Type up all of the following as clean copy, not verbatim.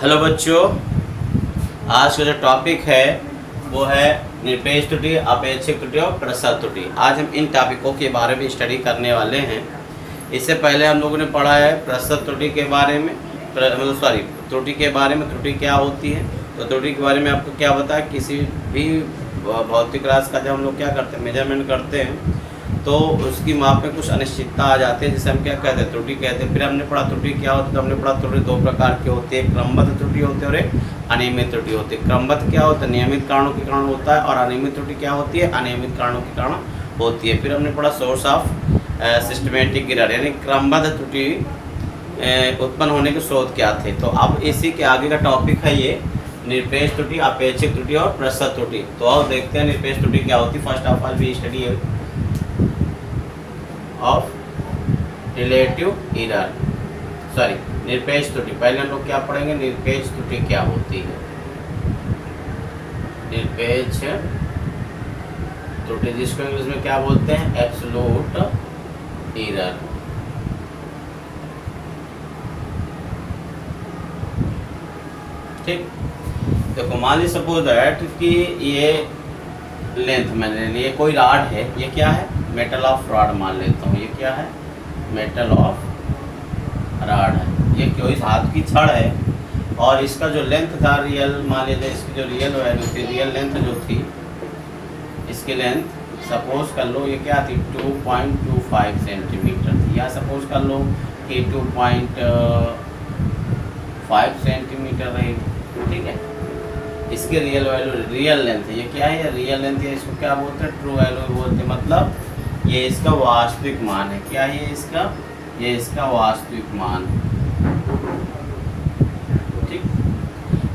Hello बच्चों, आज का जो टॉपिक है वो है निरपेक्ष त्रुटि, अपेक्षित त्रुटि और प्रसर त्रुटि। आज हम इन टॉपिकों के बारे में स्टडी करने वाले हैं। इससे पहले हम लोगों ने पढ़ा है प्रसर त्रुटि के बारे में, त्रुटि के बारे में, त्रुटि क्या होती है। तो त्रुटि के बारे में आपको क्या पता है, किसी भी भौतिक राशि का जब हम लोग क्या करते हैं, मेजरमेंट करते हैं, तो उसकी माप में कुछ अनिश्चितता आ जाती है, जिसे हम क्या कहते हैं, त्रुटि कहते हैं। फिर हमने पढ़ा त्रुटि क्या होती है, तो हमने पढ़ा त्रुटि दो प्रकार की होती है, क्रमबद्ध त्रुटि होती है और एक अनियमित त्रुटि होती है। क्रमबद्ध क्या होता है, नियमित कारणों के कारण होता है, और अनियमित त्रुटि क्या होती है, अनियमित कारणों के कारण होती है। फिर हमने पढ़ा सोर्स ऑफ सिस्टमेटिक एरर, यानी क्रमबद्ध त्रुटि उत्पन्न होने के स्रोत क्या थे। तो अब इसी के आगे का टॉपिक है ये निरपेक्ष त्रुटि, अपेक्षित त्रुटि और प्रसर त्रुटि। तो अब देखते हैं निरपेक्ष त्रुटि क्या होती है। First of all we study of relative error, निरपेक्ष त्रुटि। पहले हम लोग क्या पढ़ेंगे, निरपेक्ष त्रुटि क्या होती है। निरपेक्ष त्रुटि जिसको इंग्लिश में क्या बोलते हैं, एब्सोल्यूट एरर। ठीक, देखो मान ली सपोज दैट कि ये लेंथ मैंने ली, ये कोई रॉड है, ये क्या है, मेटल ऑफ रॉड मान लेता हूँ। ये क्या है, मेटल ऑफ रॉड है। ये कोई धातु की छड़ है और इसका जो लेंथ था रियल, मान लीजिए इसकी जो रियल वैल्यू थी, रियल लेंथ जो थी, इसकी लेंथ सपोज कर लो ये क्या थी, 2.25 सेंटीमीटर थी, या सपोज कर लो कि 2.5 सेंटीमीटर रही। ठीक है, इसकी रियल वैल्यू, रियल लेंथ है, ये क्या है, ये रियल लेंथ है, इसको क्या बोलते हैं, ट्रू वैल्यू बोलते हैं। मतलब ये इसका वास्तविक मान है। क्या है इसका, ये इसका वास्तविक मान। ठीक,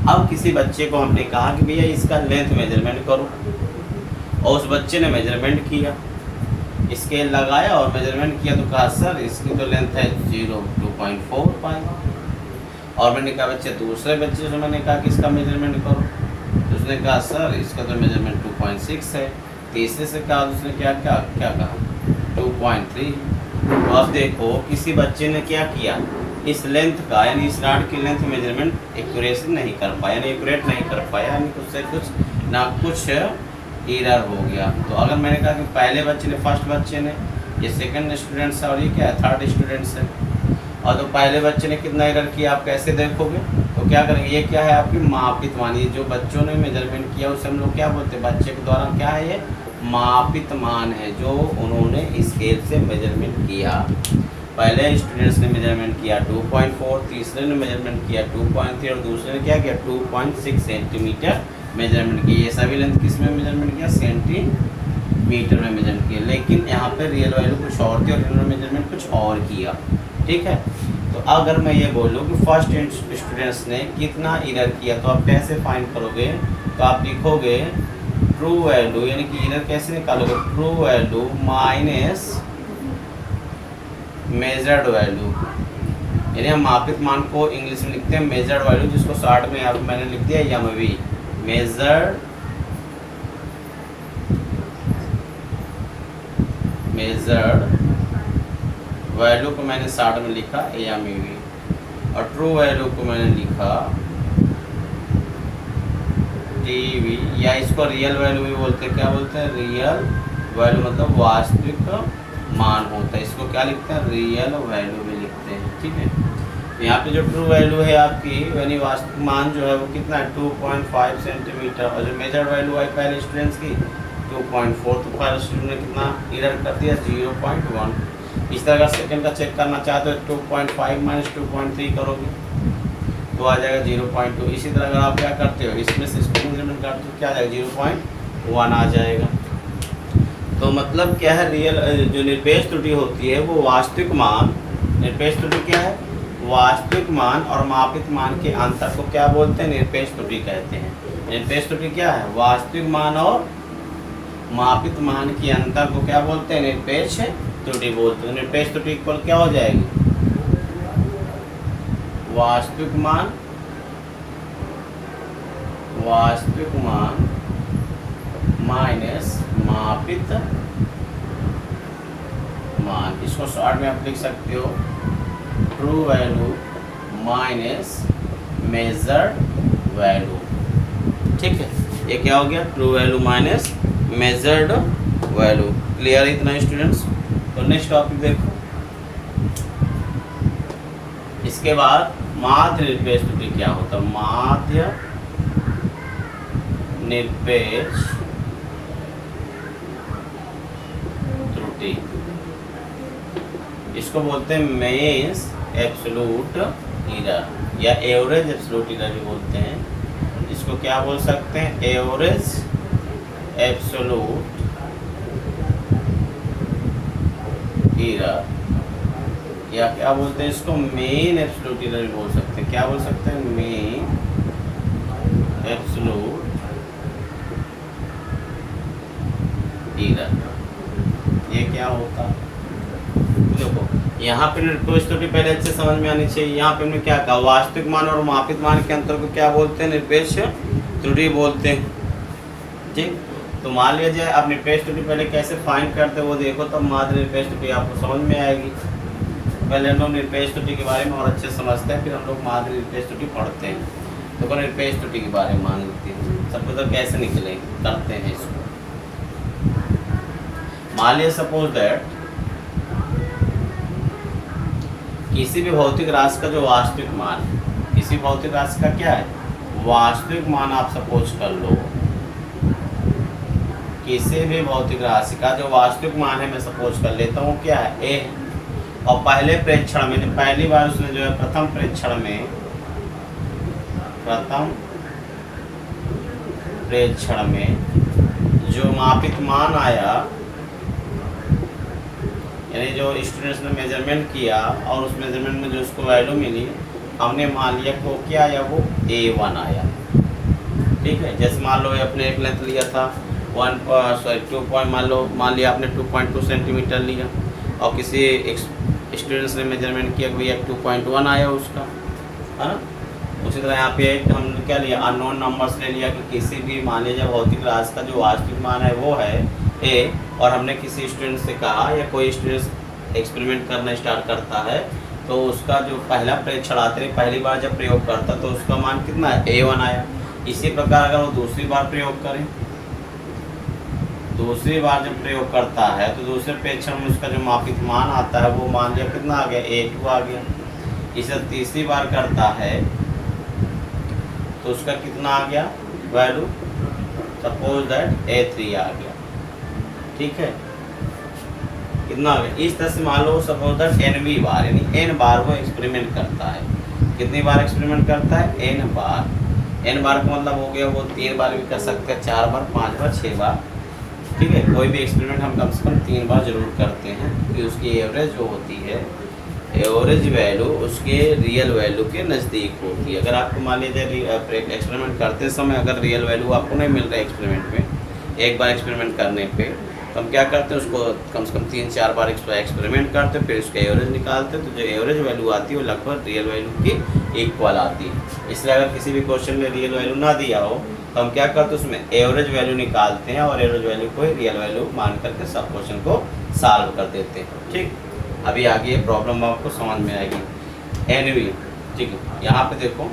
अब किसी बच्चे को हमने कहा कि भैया इसका लेंथ मेजरमेंट करो, और उस बच्चे ने मेजरमेंट किया, स्केल लगाया और मेजरमेंट किया, तो कहा सर इसकी तो लेंथ है 2.4 पाएगा। और मैंने कहा बच्चे, दूसरे बच्चे से मैंने कहा कि इसका मेजरमेंट करो, तो उसने कहा सर इसका तो मेजरमेंट 2.6 है। तीसरे से कहा, उसने क्या कहा 2.3। तो अब देखो किसी बच्चे ने क्या किया, इस लेंथ का यानी इस रॉड की लेंथ मेजरमेंट एक्यूरेसी नहीं कर पाया, यानी एक्यूरेट नहीं कर पाया, यानी उससे कुछ ना कुछ एरर हो गया। तो अगर मैंने कहा कि पहले बच्चे ने, फर्स्ट बच्चे ने, ये सेकंड स्टूडेंट्स है और ये क्या है, थर्ड स्टूडेंट्स है, और तो पहले बच्चे ने कितना एरर किया आप कैसे देखोगे, तो क्या करेंगे, ये क्या है आपकी मापित मान। ये जो बच्चों ने मेजरमेंट किया उसे हम लोग क्या बोलते हैं, बच्चे के द्वारा क्या है, ये मापित मान है, जो उन्होंने स्केल से मेजरमेंट किया। पहले स्टूडेंट्स ने मेजरमेंट किया 2.4, तीसरे ने मेजरमेंट किया 2.3 और दूसरे ने क्या किया 2.6 सेंटीमीटर मेजरमेंट किया। ये सभी लेंथ किस में मेजरमेंट किया, सेंटीमीटर में मेजरमेंट किया। लेकिन यहाँ पे रियल वैल्यू कुछ और थी और इन्होंने मेजरमेंट कुछ और किया। ठीक है, तो अगर मैं ये बोलूँ कि फर्स्ट स्टूडेंट्स ने कितना एरर किया, तो आप कैसे फाइंड करोगे, तो आप लिखोगे ट्रू वैल्यू, यानी कि एरर कैसे निकालोगे, true value minus measured value, यानी हम मापित मान को इंग्लिश में लिखते हैं मेजर्ड वैल्यू, जिसको शॉर्ट में यहाँ मैंने लिख दिया एमवी, मेजर्ड वैल्यू को मैंने शॉर्ट में लिखा एमवी, और ट्रू वैल्यू को मैंने लिखा टीवी, या इसको रियल वैल्यू भी बोलते हैं। क्या बोलते हैं, रियल वैल्यू, मतलब वास्तविक मान होता है, इसको क्या लिखते हैं, रियल वैल्यू भी लिखते हैं। ठीक है, यहाँ पे जो ट्रू वैल्यू है आपकी, यानी वास्तविक मान जो है वो कितना है 2.5 सेंटीमीटर, और जो मेजर्ड वैल्यू है पहले स्टूडेंट्स की 2.4, तो पहले स्टूडेंट ने कितना एरर कर दिया 0.1। इस तरह का सेकंड का चेक करना चाहते हो 2.5 माइनस 2.3 करोगे तो आ जाएगा 0.2। इसी तरह अगर आप क्या करते हो, इसमें से इसको मेजरमेंट करते हो क्या आ जाएगा 0.1 आ जाएगा। तो मतलब क्या है, रियल जो निरपेक्ष त्रुटि होती है वो वास्तविक मान, निरपेक्ष त्रुटि क्या है, वास्तविक मान और मापित मान के अंतर को क्या बोलते हैं, निरपेक्ष त्रुटि कहते हैं। निरपेक्ष त्रुटि क्या है, वास्तविक मान और मापित मान के अंतर को क्या बोलते हैं, निरपेक्ष त्रुटि बोलते हैं। निरपेक्ष त्रुटि इक्वल क्या हो जाएगी, वास्तविक मान माइनस मापित मान। इसको शॉर्ट में आप लिख सकते हो true value minus measured value. ठीक है, ये क्या हो गया, true value minus measured value. Clear है इतना स्टूडेंट्स? तो नेक्स्ट टॉपिक देखो। इसके बाद माध्य निरपेक्ष त्रुटि क्या होता है? माध्य निरपेक्ष त्रुटि, इसको बोलते हैं मेंस एब्सोल्यूट एरर या एवरेज एब्सोल्यूट एरर भी बोलते हैं। इसको क्या बोल सकते हैं? एवरेज एब्सोल्यूट एरर, या क्या बोलते हैं इसको? मेन एब्सोल्यूट एरर भी बोल सकते हैं। क्या बोल सकते हैं? Main absolute error. ये क्या होता है? देखो यहाँ पे निरपेक्ष त्रुटि पहले अच्छे समझ में आनी चाहिए। यहाँ पे हमने क्या कहा? वास्तविक मान और मापित मान के अंतर को क्या बोलते हैं? निरपेक्ष त्रुटि बोलते हैं। ठीक, तो मान लिया जाए आप निरपेक्ष त्रुटि पहले कैसे फाइंड करते हो वो देखो, तब माध्य निरपेक्ष त्रुटि आपको समझ में आएगी। पहले हम लोग निरपेक्ष त्रुटि के बारे में और अच्छे समझते हैं, फिर हम लोग माध्य निरपेक्ष त्रुटि पढ़ते हैं। तो निरपेक्ष त्रुटि के बारे में मान लेते हैं, सबको तो कैसे निकले करते हैं इसको। मान लिया सपोज दैट किसी भी भौतिक राशि का जो वास्तविक मान है, किसी भौतिक राशि का क्या है? वास्तविक मान आप सपोज कर लो। किसी भी भौतिक राशि का जो वास्तविक मान है मैं सपोज कर लेता हूँ क्या है? ए। और पहले प्रेक्षण में, पहली बार उसने जो है प्रथम प्रेक्षण में जो मापित मान आया, यानी जो स्टूडेंट्स ने मेजरमेंट किया और उस मेजरमेंट में जो उसको वैल्यू मिली, हमने मान लिया कि वो क्या आया? वो A1 आया। ठीक है, जैसे मान लो अपने एक लेंथ लिया था 2 मान लिया आपने 2.2 सेंटीमीटर लिया और किसी स्टूडेंट्स ने मेजरमेंट किया कि भैया 2.1 आया उसका, है ना। उसी तरह यहाँ पे हमने क्या लिया? अननोन नंबर्स ले लिया कि किसी भी मान लीजिए भौतिक राशि का जो वास्तविक मान है वो है ए, और हमने किसी स्टूडेंट से कहा या कोई स्टूडेंट एक्सपेरिमेंट करना स्टार्ट करता है तो उसका जो पहला परीक्षण आते हैं, पहली बार जब प्रयोग करता तो उसका मान कितना है? A1 आया। इसी प्रकार अगर वो दूसरी बार प्रयोग करें, दूसरी बार जब प्रयोग करता है तो दूसरे परीक्षण में उसका जो मापित मान आता है वो मान लिया कितना आ गया? A2 आ गया। इसे तीसरी बार करता है तो उसका कितना आ गया वैल्यू? सपोज दैट A3 आ गया। ठीक है, कितना आ गया? इस तरह से मान लो सपोज दैट NV बार, यानी N बार वो एक्सपेरिमेंट करता है। कितनी बार एक्सपेरिमेंट करता है? N बार। N बार का मतलब हो गया वो 3 बार भी कर सकते हैं, 4 बार, 5 बार, 6 बार। ठीक है, कोई भी एक्सपेरिमेंट हम कम से कम 3 बार जरूर करते हैं कि उसकी एवरेज जो होती है, एवरेज वैल्यू उसके रियल वैल्यू के नज़दीक होती है। अगर आपको मान लीजिए एक्सपेरिमेंट करते समय अगर रियल वैल्यू आपको नहीं मिल रहा है एक्सपेरिमेंट में, एक बार एक्सपेरिमेंट करने पे, तो हम क्या करते हैं? उसको कम से कम 3-4 बार एक्सपेरिमेंट करते हैं, फिर उसका एवरेज निकालते हैं। तो जो एवरेज वैल्यू आती है वो लगभग रियल वैल्यू की इक्वल आती है। इसलिए अगर किसी भी क्वेश्चन में रियल वैल्यू ना दिया हो तो हम क्या करते हैं? उसमें एवरेज वैल्यू निकालते हैं और एवरेज वैल्यू को रियल वैल्यू मान करके सब क्वेश्चन को सॉल्व कर देते हैं। ठीक, अभी आगे ये प्रॉब्लम आपको समझ में आएगी। NV, ठीक है, यहाँ पे देखो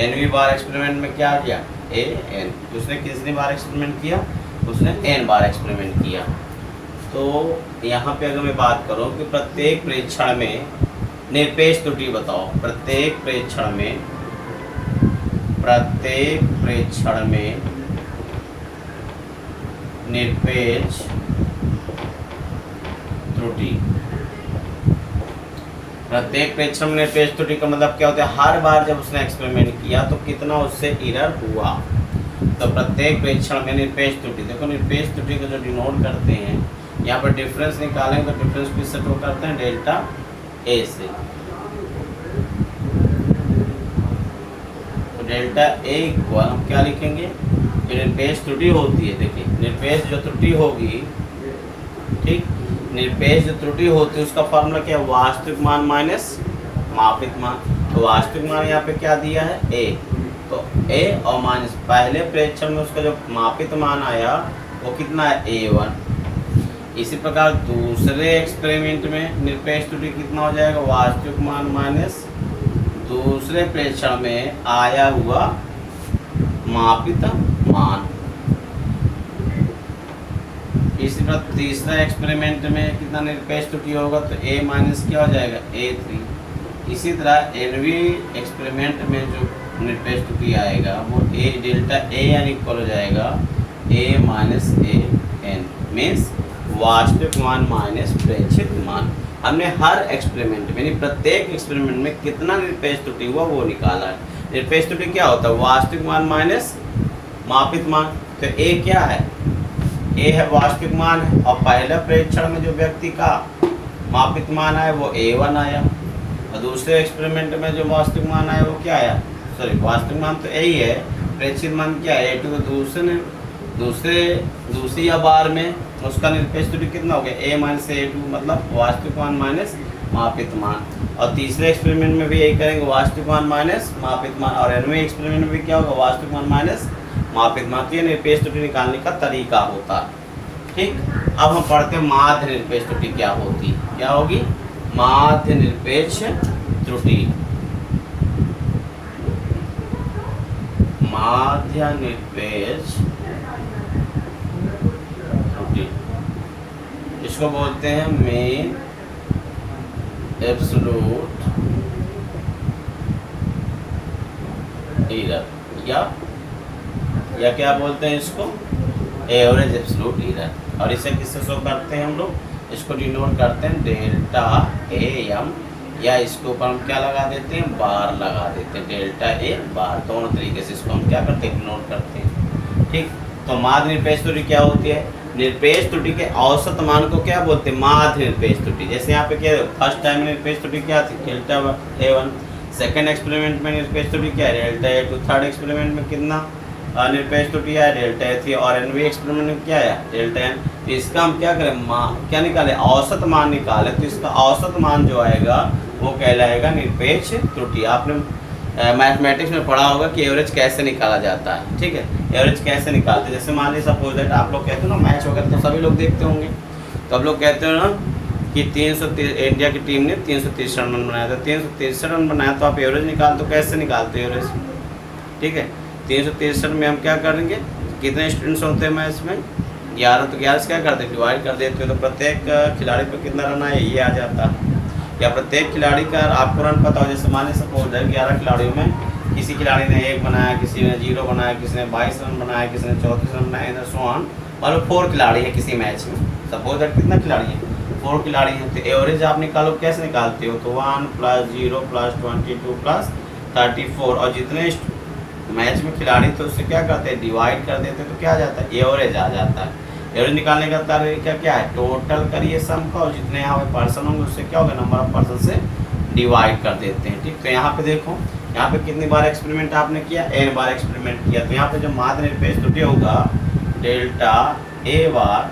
NV बार एक्सपेरिमेंट में क्या किया? AN। उसने कितनी बार एक्सपेरिमेंट किया? उसने N बार एक्सपेरिमेंट किया। तो यहाँ पे अगर मैं बात करूँ कि प्रत्येक परीक्षण में निरपेक्ष त्रुटि बताओ, प्रत्येक परीक्षण में निरपेक्ष त्रुटि, प्रत्येक परीक्षण में निरपेक्ष त्रुटि का मतलब क्या होता है? हर बार जब उसने एक्सपेरिमेंट किया तो कितना उससे एरर हुआ। तो प्रत्येक परीक्षण में निरपेक्ष त्रुटि, देखो निरपेक्ष त्रुटि को जो डिनोट करते हैं यहाँ पर डिफरेंस निकालेंगे तो डिफरेंस किससे शो करते हैं? डेल्टा A से। तो डेल्टा A इक्वल हम क्या लिखेंगे? निरपेक्ष त्रुटि होती है, देखिए निरपेक्ष जो त्रुटि होगी, ठीक, निरपेक्ष जो त्रुटि होती है उसका फॉर्मूला क्या है? वास्तविक मान माइनस मापित मान। तो वास्तविक मान यहाँ पे क्या दिया है? A। तो A और माइनस पहले परीक्षण में उसका जो मापित मान आया वो कितना है? A1। इसी प्रकार दूसरे एक्सपेरिमेंट में निरपेक्ष त्रुटि कितना हो जाएगा? वास्तविक मान माइनस दूसरे प्रेक्षण में आया हुआ मापित मान। इसी पर तीसरा एक्सपेरिमेंट में कितना निरपेक्ष त्रुटि होगा, तो a माइनस क्या हो जाएगा a3। इसी तरह एनवी एक्सपेरिमेंट में जो निरपेक्ष त्रुटि आएगा वो a delta a n equal हो जाएगा a माइनस a एन, मीन्स वास्तविक मान माइनस प्रेक्षित मान। हमने हर एक्सपेरिमेंट में यानी प्रत्येक एक्सपेरिमेंट में कितना निरपेक्ष त्रुटि हुआ वो निकाला है। निरपेक्ष त्रुटि क्या होता है, वास्तविक मान माइनस मापित मान। तो a क्या है, a है वास्तविक मान है, और पहले प्रेक्षण में जो व्यक्ति का मापित मान आया वो a1 आया, और दूसरे एक्सपेरिमेंट में जो वास्तविक मान आया वो क्या आया, सॉरी वास्तविक मान तो यही है, प्रेक्षित मान क्या है a2। तो दूसरी या बार में उसका निरपेक्ष त्रुटि कितना हो गया a माइनस a2, मतलब वास्तविक मान माइनस मापित मान। और तीसरे एक्सपेरिमेंट में भी यही करेंगे, वास्तविक मान माइनस मापित मान। और एनवें एक्सपेरिमेंट में भी क्या होगा, वास्तविक मान माइनस मापित मान। तो ये निरपेक्ष त्रुटि निकालने का तरीका होता है। ठीक, अब हम पढ़ते हैं माध्य निरपेक्ष त्रुटि क्या होती, क्या होगी, माध्य निरपेक्ष त्रुटि। माध्य निरपेक्ष त्रुटि इसको बोलते हैं मेन एब्सोल्यूट एरर, या क्या बोलते हैं इसको, एवरेज एब्सोल्यूट एरर। और इसे किससे शो करते हैं हम लोग, इसको डिनोट करते हैं डेल्टा ए एम, या इसके ऊपर हम क्या लगा देते हैं, बार लगा देते हैं, डेल्टा ए बार। दोनों तरीके से इसको हम क्या करते हैं, डिनोट करते हैं। ठीक, तो माध्य निरपेक्ष त्रुटि क्या होती है, निरपेक्ष त्रुटि के औसत मान को क्या बोलते हैं, माध्य निरपेक्ष त्रुटि। जैसे यहाँ पे क्या फर्स्ट टाइम में निरपेक्ष त्रुटि क्या थी, डेल्टा a1। सेकंड एक्सपेरिमेंट में निरपेक्ष त्रुटि क्या है, डेल्टा a2। थर्ड एक्सपेरिमेंट में कितना निरपेक्ष त्रुटि है, डेल्टा a3। और एनवी एक्सपेरिमेंट में क्या है, डेल्टा n। तो इसका हम क्या करें, क्या निकाले, औसत मान निकाले। तो इसका औसत मान जो आएगा वो कहलाएगा निरपेक्ष त्रुटि। आपने मैथमेटिक्स में पढ़ा होगा कि एवरेज कैसे निकाला जाता है। ठीक है, एवरेज कैसे निकालते हैं, जैसे मान लीजिए सपोज दैट आप लोग कहते हो ना मैच वगैरह तो सभी लोग देखते होंगे, तो आप लोग कहते हो ना कि 330 इंडिया की टीम ने 330 रन बनाया था, 330 रन बनाया, तो आप एवरेज निकालते हो, कैसे निकालते हो एवरेज। ठीक है, 330 में हम क्या करेंगे, कितने स्टूडेंट्स होते हैं मैच में, 11। तो 11 से क्या करते हैं, डिवाइड कर देते हो, तो प्रत्येक खिलाड़ी पर कितना रन आया ये आ जाता है। या प्रत्येक खिलाड़ी का आपको रन पता हो, जैसे माने सपोज है 11 खिलाड़ियों में किसी खिलाड़ी ने 1 बनाया, किसी ने 0 बनाया, किसी ने 22 रन बनाया, किसी ने 34 रन बनाया, सो ऑन। मतलब 4 खिलाड़ी है किसी मैच में, सपोज दैट कितना खिलाड़ी है, 4 खिलाड़ी हैं। तो एवरेज आप निकालो, कैसे निकालते हो, तो 1 + 0 + 22 + 34, और जितने मैच में खिलाड़ी तो उससे क्या करते हैं, डिवाइड कर देते हैं, तो क्या आ जाता है, एवरेज आ जाता है। एवरेज निकालने का तरीका क्या है, टोटल करिए सम का, और जितने यहाँ पे पर्सन होंगे उससे क्या होगा, नंबर ऑफ पर्सन से डिवाइड कर देते हैं। ठीक, तो यहाँ पे देखो, यहाँ पे कितनी बार एक्सपेरिमेंट आपने किया, n बार एक्सपेरिमेंट किया। तो यहाँ पे जो माध्य निरपेक्ष त्रुटि होगा डेल्टा ए बार,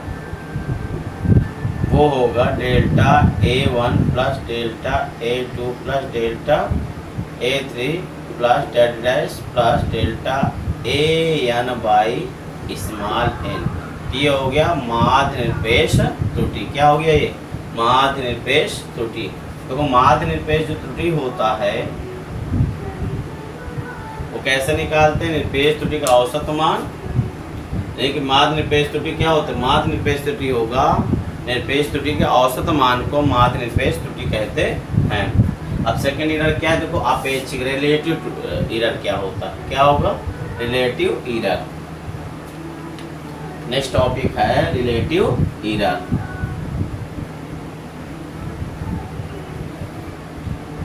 वो होगा delta a1 + delta a2 + delta a3 + dash plus delta an/n। ये हो गया माध्य निरपेक्ष त्रुटि। क्या हो गया ये, माध्य निरपेक्ष त्रुटि। देखो माध्य निरपेक्ष जो त्रुटि होता है वो कैसे निकालते हैं, निरपेक्ष त्रुटि का औसत मान। लेकिन माध्य निरपेक्ष त्रुटि क्या होता है, माध्य निरपेक्ष त्रुटि होगा, निरपेक्ष त्रुटि के औसत मान को माध्य निरपेक्ष त्रुटि कहते हैं। अब सेकंड एरर क्या है, देखो अपेक्षिक रिलेटिव एरर क्या होता है, क्या होगा, रिलेटिव एरर। नेक्स्ट टॉपिक है रिलेटिव एरर।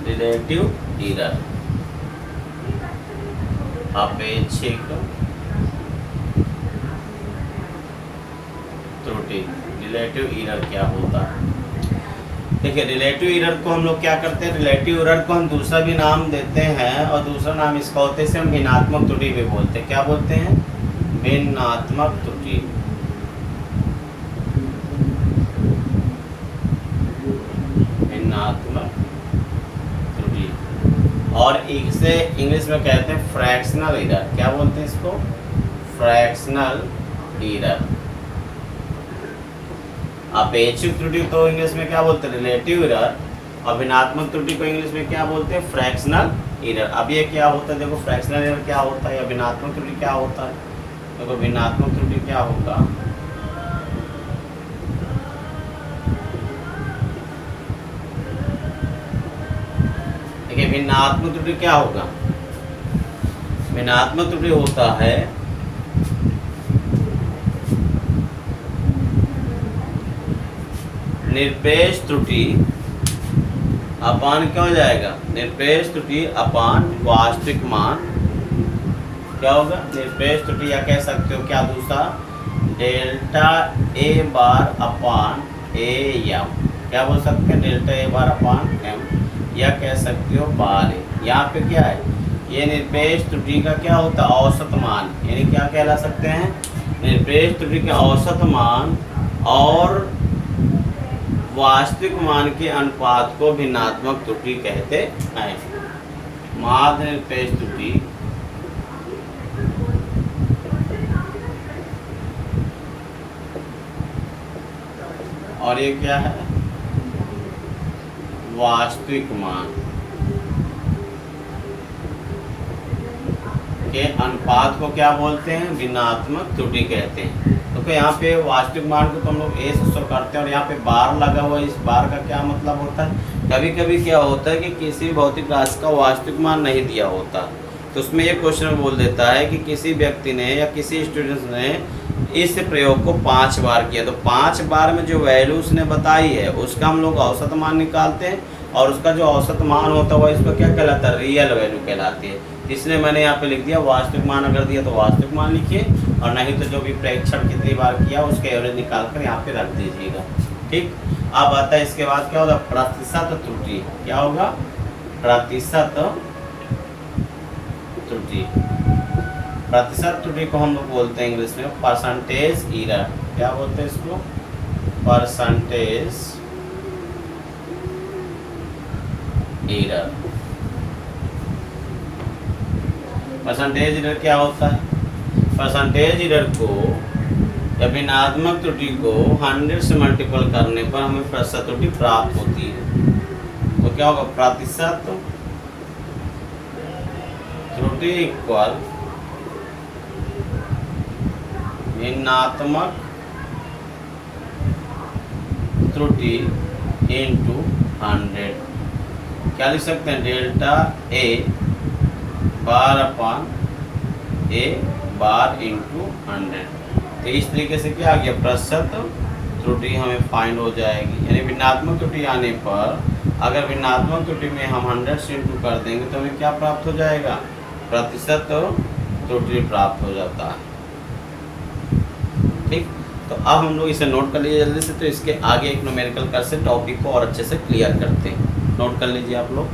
रिलेटिव एरर, अपेक्षिक त्रुटि। रिलेटिव एरर क्या होता है, देखिए रिलेटिव एरर को हम लोग क्या करते हैं, रिलेटिव एरर को हम दूसरा भी नाम देते हैं, और दूसरा नाम इसका होता है, इसे हम भिन्नात्मक त्रुटि भी बोलते हैं। क्या बोलते हैं, भिन्नात्मक त्रुटि। भिन्नात्मक त्रुटि, और इसे इंग्लिश में कहते हैं फ्रैक्शनल एरर। क्या बोलते हैं इसको, फ्रैक्शनल एरर। अपेक्षिक त्रुटि तो इंग्लिश में क्या बोलते हैं, रिलेटिव एरर। और भिन्नात्मक त्रुटि को इंग्लिश में क्या बोलते हैं? Fractional error. अब ये क्या होता है? देखो फ्रैक्शनल एरर क्या होता है या भिन्नात्मक त्रुटि क्या होता है? देखो भिन्नात्मक त्रुटि क्या होगा? देखिए भिन्नात्मक त्रुटि क्या होगा? भिन्नात्मक त्रुटि होता है निरपेक्ष त्रुटि अपान क्या हो जाएगा? निरपेक्ष त्रुटि अपान वास्तविक मान क्या होगा? निरपेक्ष त्रुटि, या कह सकते हो क्या दूसरा? Delta A bar upon A M. क्या बोल सकते हैं? Delta A bar upon M, या कह सकते हो बार ए। यहाँ पे क्या है? ये निरपेक्ष त्रुटि का क्या होता है? औसत मान, यानी क्या कहला सकते हैं? निरपेक्ष त्रुटि के औसत मान और वास्तविक मान के अनुपात को भिन्नात्मक त्रुटि कहते हैं। माध्य निरपेक्ष त्रुटि और ये क्या है? वास्तविक मान के अनुपात को क्या बोलते हैं? भिन्नात्मक त्रुटि कहते हैं। तो यहाँ पे वास्तविक मान को तो हम लोग ए से शुरू करते हैं और यहाँ पे बार लगा हुआ है। इस बार का क्या मतलब होता है? कभी कभी क्या होता है कि किसी भौतिक राशि का वास्तविक मान नहीं दिया होता, तो उसमें ये क्वेश्चन बोल देता है कि किसी व्यक्ति ने या किसी स्टूडेंट ने इस प्रयोग को 5 बार किया, तो 5 बार में जो वैल्यू उसने बताई है उसका हम लोग औसत मान निकालते हैं, और उसका जो औसत मान होता है इसको क्या कहलाता है? रियल वैल्यू कहलाती है। इसलिए मैंने यहाँ पे लिख दिया वास्तविक मान। अगर दिया तो वास्तविक मान लिखिए, और नहीं तो जो भी प्रेक्षण कितनी बार किया उसके एवरेज निकाल कर यहाँ पे रख दीजिएगा। ठीक। अब आता है इसके बाद क्या होगा? प्रतिशत त्रुटि। क्या होगा? प्रतिशत त्रुटि। प्रतिशत त्रुटि को हम लोग बोलते हैं इंग्लिश में परसेंटेज एरर। क्या बोलते हैं इसको? Percentage error. परसेंटेज एरर क्या होता है? परसेंटेज एरर को या भिन्नात्मक त्रुटि को 100 से मल्टीपल करने पर हमें प्रतिशत त्रुटि प्राप्त होती है। तो क्या होगा? प्रतिशत त्रुटि इक्वल भिन्नात्मक त्रुटि इंटू 100। क्या लिख सकते हैं? Delta A bar upon A bar into 100। तो इस तरीके से क्या आ गया? प्रतिशत त्रुटि हमें फाइंड हो जाएगी। यानी भिन्नात्मक त्रुटि आने पर अगर भिन्नात्मक त्रुटि में हम 100 से इंटू कर देंगे तो हमें क्या प्राप्त हो जाएगा? प्रतिशत त्रुटि प्राप्त हो जाता है। ठीक। तो अब हम लोग इसे नोट कर लीजिए जल्दी से। तो इसके आगे एक न्यूमेरिकल कर से टॉपिक को और अच्छे से क्लियर करते हैं। नोट कर लीजिए आप लोग।